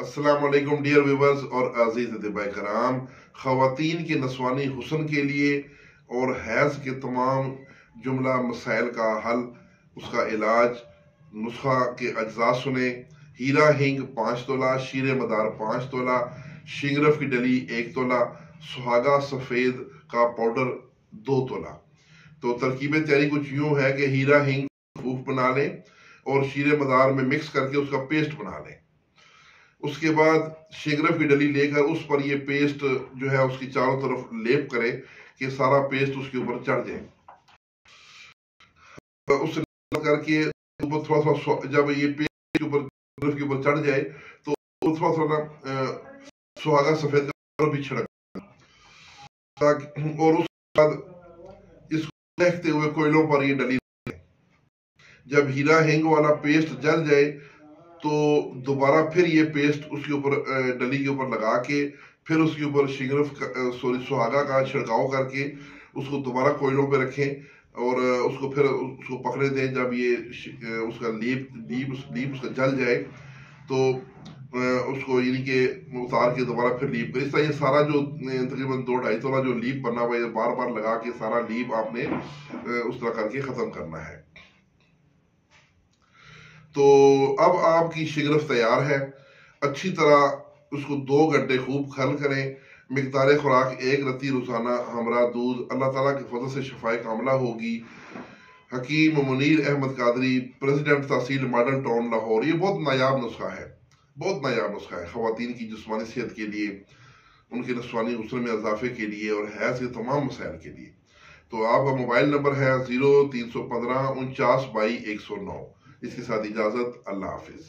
السلام علیکم dear viewers اور عزیز احباب کرام، خواتین کے نسوانی حسن کے لیے اور حیض کے تمام جملہ مسائل کا حل، اس کا علاج، نسخہ کے اجزاء سنیں۔ ہیرا ہنگ 5 تولہ، شیر مدار 5 تولہ، شنگرف کی ڈلی 1 تولہ، سہاگا سفید کا پاؤڈر 2 تولہ۔ تو ترکیب تیاری کچھ یوں ہے کہ ہیرا ہنگ خوب بنا لیں اور شیر مدار میں مکس کر کے اس کا پیسٹ بنا لیں۔ اس کے بعد شنگرف کی ڈلی لے کر اس پر یہ پیسٹ جو ہے اس کی چاروں طرف لیپ کرے کہ سارا پیسٹ اس کے اوپر چڑھ جائے۔ اس سے کر کے اوپر تھوڑا سا جب یہ پیسٹ کے اوپر چڑھ جائے تو تھوڑا سا سہاگا سفید کا بھی چھڑک، اور اس کے بعد اس کو دیکھتے ہوئے کوئلوں پر یہ ڈلی۔ جب ہیرا ہنگ والا پیسٹ جل جائے تو دوبارہ پھر یہ پیسٹ اس کے اوپر ڈلی کے اوپر لگا کے پھر اس کے اوپر سہاگا کا چھڑکاؤ کر کے اس کو دوبارہ کوئلوں پہ رکھیں اور اس کو پھر اس کو پکڑے دیں۔ جب یہ اس کا لیپ اس کا جل جائے تو اس کو یعنی کہ اتار کے دوبارہ پھر لیپ کریں۔ اس طرح یہ سارا جو تقریباً 2-2.5 تولہ جو لیپ بنا ہوا ہے بار بار لگا کے سارا لیپ آپ نے اس طرح کر کے ختم کرنا ہے۔ تو اب آپ کی شنگرف تیار ہے۔ اچھی طرح اس کو 2 گھنٹے خوب کھل کریں۔ مقدار خوراک 1 رتی روزانہ ہمراہ دودھ۔ اللہ تعالیٰ کے فضل سے شفائے کاملہ ہوگی۔ حکیم منیر احمد قادری، پریزیڈنٹ تحصیل ماڈل ٹاؤن لاہور۔ یہ بہت نایاب نسخہ ہے، بہت نایاب نسخہ ہے خواتین کی جسمانی صحت کے لیے، ان کے نسوانی حسن میں اضافے کے لیے اور حیض کے تمام مسائل کے لیے۔ تو آپ کا موبائل نمبر ہے 0315 49 22 109۔ اس کے ساتھ اجازت، اللہ حافظ۔